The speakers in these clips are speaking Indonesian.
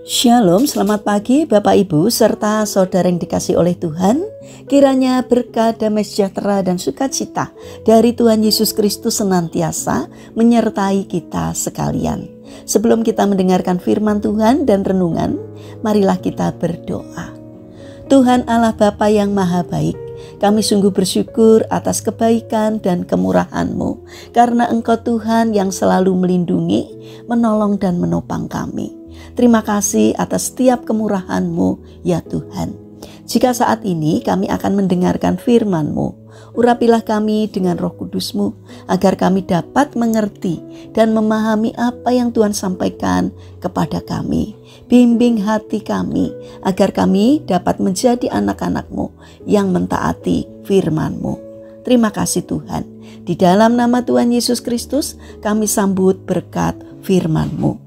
Shalom, selamat pagi Bapak Ibu serta saudara yang dikasih oleh Tuhan. Kiranya berkat, damai sejahtera dan sukacita dari Tuhan Yesus Kristus senantiasa menyertai kita sekalian. Sebelum kita mendengarkan firman Tuhan dan renungan, marilah kita berdoa. Tuhan Allah Bapa yang Maha Baik, kami sungguh bersyukur atas kebaikan dan kemurahan-Mu, karena Engkau Tuhan yang selalu melindungi, menolong dan menopang kami. Terima kasih atas setiap kemurahan-Mu ya Tuhan. Jika saat ini kami akan mendengarkan firman-Mu, urapilah kami dengan Roh Kudus-Mu agar kami dapat mengerti dan memahami apa yang Tuhan sampaikan kepada kami. Bimbing hati kami agar kami dapat menjadi anak-anak-Mu yang mentaati firman-Mu. Terima kasih Tuhan. Di dalam nama Tuhan Yesus Kristus kami sambut berkat firman-Mu.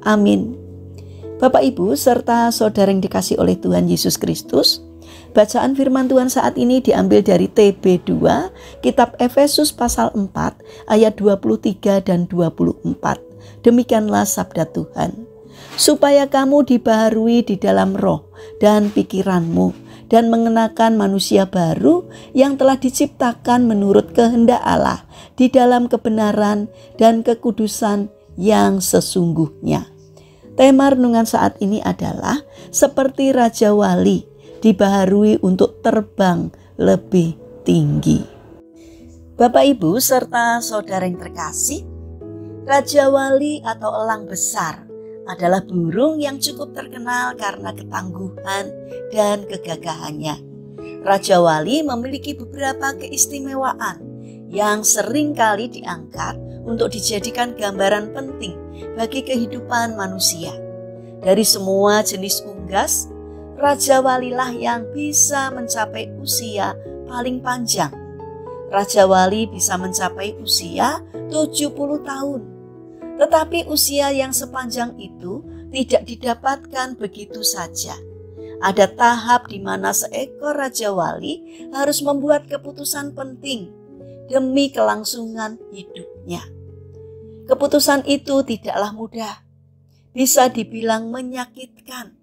Amin. Bapak Ibu serta saudara yang dikasih oleh Tuhan Yesus Kristus, bacaan firman Tuhan saat ini diambil dari TB2, kitab Efesus pasal 4 ayat 23 dan 24. Demikianlah sabda Tuhan. Supaya kamu dibaharui di dalam roh dan pikiranmu dan mengenakan manusia baru yang telah diciptakan menurut kehendak Allah di dalam kebenaran dan kekudusan yang sesungguhnya. Tema renungan saat ini adalah seperti Raja Wali dibaharui untuk terbang lebih tinggi. Bapak Ibu serta saudara yang terkasih, Raja Wali atau elang besar adalah burung yang cukup terkenal karena ketangguhan dan kegagahannya. Raja Wali memiliki beberapa keistimewaan yang sering kali diangkat untuk dijadikan gambaran penting bagi kehidupan manusia. Dari semua jenis unggas, Raja Walilah yang bisa mencapai usia paling panjang. Raja Wali bisa mencapai usia 70 tahun. Tetapi usia yang sepanjang itu tidak didapatkan begitu saja. Ada tahap di mana seekor Raja Wali harus membuat keputusan penting demi kelangsungan hidupnya. Keputusan itu tidaklah mudah, bisa dibilang menyakitkan,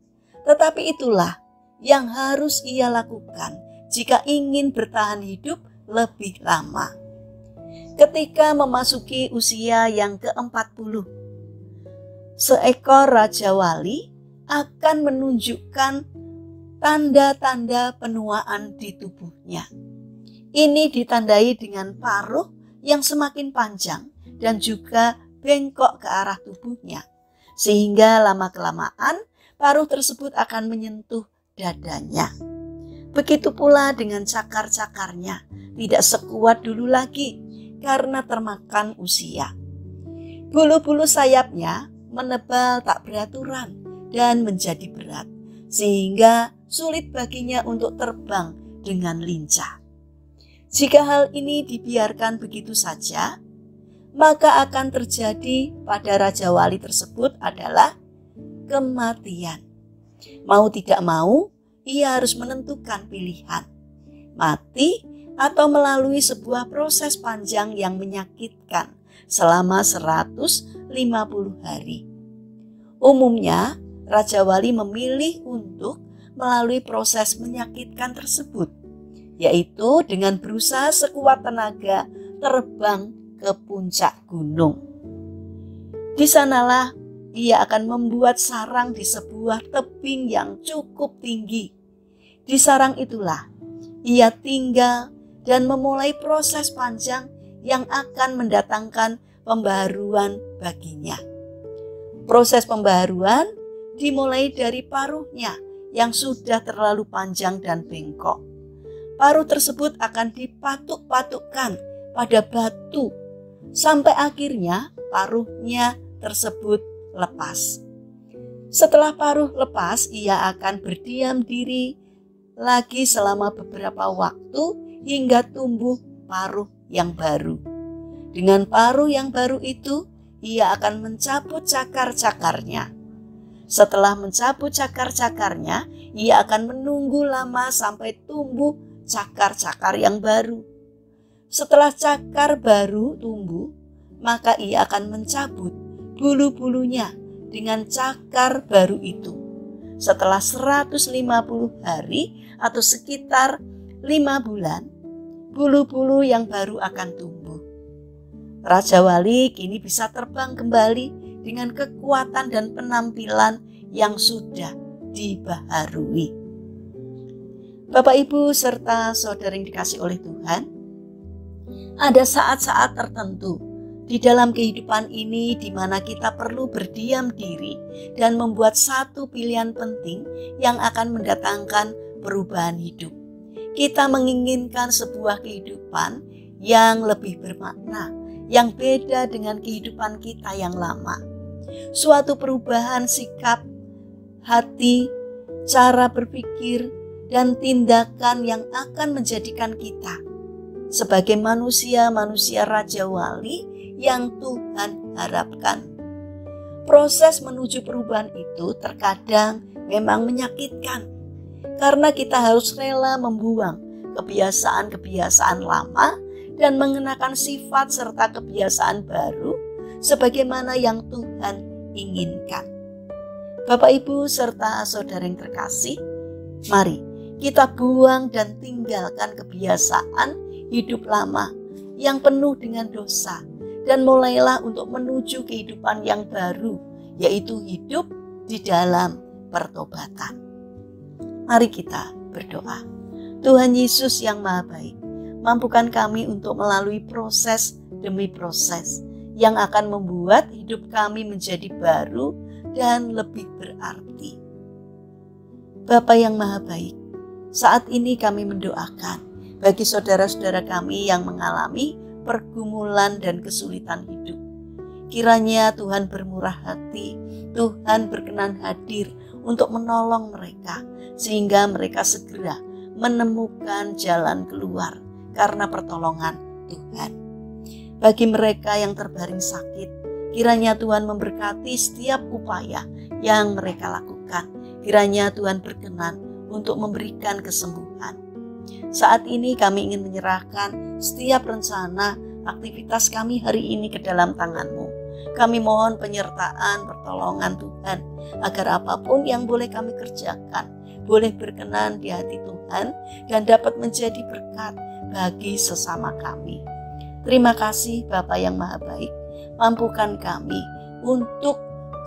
tetapi itulah yang harus ia lakukan jika ingin bertahan hidup lebih lama. Ketika memasuki usia yang ke-40, seekor Raja Wali akan menunjukkan tanda-tanda penuaan di tubuhnya. Ini ditandai dengan paruh yang semakin panjang dan juga bengkok ke arah tubuhnya, sehingga lama-kelamaan paruh tersebut akan menyentuh dadanya. Begitu pula dengan cakar-cakarnya, tidak sekuat dulu lagi karena termakan usia. Bulu-bulu sayapnya menebal tak beraturan dan menjadi berat, sehingga sulit baginya untuk terbang dengan lincah. Jika hal ini dibiarkan begitu saja, maka akan terjadi pada Raja Wali tersebut adalah kematian. Mau tidak mau, ia harus menentukan pilihan, mati atau melalui sebuah proses panjang yang menyakitkan selama 150 hari. Umumnya, Raja Wali memilih untuk melalui proses menyakitkan tersebut, yaitu dengan berusaha sekuat tenaga terbang ke puncak gunung. Di sanalah ia akan membuat sarang di sebuah tebing yang cukup tinggi. Di sarang itulah ia tinggal dan memulai proses panjang yang akan mendatangkan pembaharuan baginya. Proses pembaharuan dimulai dari paruhnya yang sudah terlalu panjang dan bengkok. Paruh tersebut akan dipatuk-patukkan pada batu sampai akhirnya paruhnya tersebut lepas. Setelah paruh lepas, ia akan berdiam diri lagi selama beberapa waktu hingga tumbuh paruh yang baru. Dengan paruh yang baru itu, ia akan mencabut cakar-cakarnya. Setelah mencabut cakar-cakarnya, ia akan menunggu lama sampai tumbuh cakar-cakar yang baru. Setelah cakar baru tumbuh, maka ia akan mencabut bulu-bulunya dengan cakar baru itu. Setelah 150 hari atau sekitar 5 bulan, bulu-bulu yang baru akan tumbuh. Raja Wali kini bisa terbang kembali dengan kekuatan dan penampilan yang sudah dibaharui. Bapak, Ibu, serta saudara yang dikasih oleh Tuhan, ada saat-saat tertentu di dalam kehidupan ini di mana kita perlu berdiam diri dan membuat satu pilihan penting yang akan mendatangkan perubahan hidup. Kita menginginkan sebuah kehidupan yang lebih bermakna, yang beda dengan kehidupan kita yang lama. Suatu perubahan sikap, hati, cara berpikir, dan tindakan yang akan menjadikan kita sebagai manusia-manusia Raja Wali yang Tuhan harapkan. Proses menuju perubahan itu terkadang memang menyakitkan, karena kita harus rela membuang kebiasaan-kebiasaan lama dan mengenakan sifat serta kebiasaan baru sebagaimana yang Tuhan inginkan. Bapak, Ibu, serta saudara yang terkasih, mari kita buang dan tinggalkan kebiasaan hidup lama yang penuh dengan dosa dan mulailah untuk menuju kehidupan yang baru, yaitu hidup di dalam pertobatan. Mari kita berdoa. Tuhan Yesus yang Maha Baik, mampukan kami untuk melalui proses demi proses yang akan membuat hidup kami menjadi baru dan lebih berarti. Bapa yang Maha Baik, saat ini kami mendoakan bagi saudara-saudara kami yang mengalami pergumulan dan kesulitan hidup. Kiranya Tuhan bermurah hati, Tuhan berkenan hadir untuk menolong mereka, sehingga mereka segera menemukan jalan keluar karena pertolongan Tuhan. Bagi mereka yang terbaring sakit, kiranya Tuhan memberkati setiap upaya yang mereka lakukan. Kiranya Tuhan berkenan untuk memberikan kesembuhan. Saat ini kami ingin menyerahkan setiap rencana aktivitas kami hari ini ke dalam tangan-Mu. Kami mohon penyertaan, pertolongan Tuhan, agar apapun yang boleh kami kerjakan, boleh berkenan di hati Tuhan dan dapat menjadi berkat bagi sesama kami. Terima kasih Bapa yang Maha Baik, mampukan kami untuk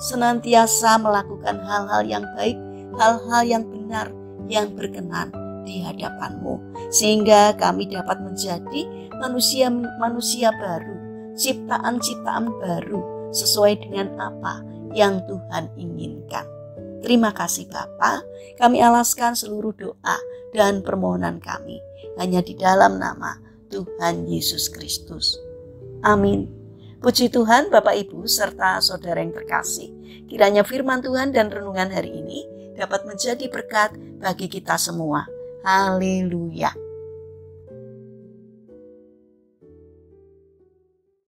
senantiasa melakukan hal-hal yang baik, hal-hal yang benar, yang berkenan di hadapan-Mu, sehingga kami dapat menjadi manusia-manusia baru, ciptaan-ciptaan baru sesuai dengan apa yang Tuhan inginkan. Terima kasih Bapa, kami alaskan seluruh doa dan permohonan kami hanya di dalam nama Tuhan Yesus Kristus. Amin. Puji Tuhan, Bapak, Ibu, serta saudara yang terkasih. Kiranya firman Tuhan dan renungan hari ini dapat menjadi berkat bagi kita semua. Haleluya.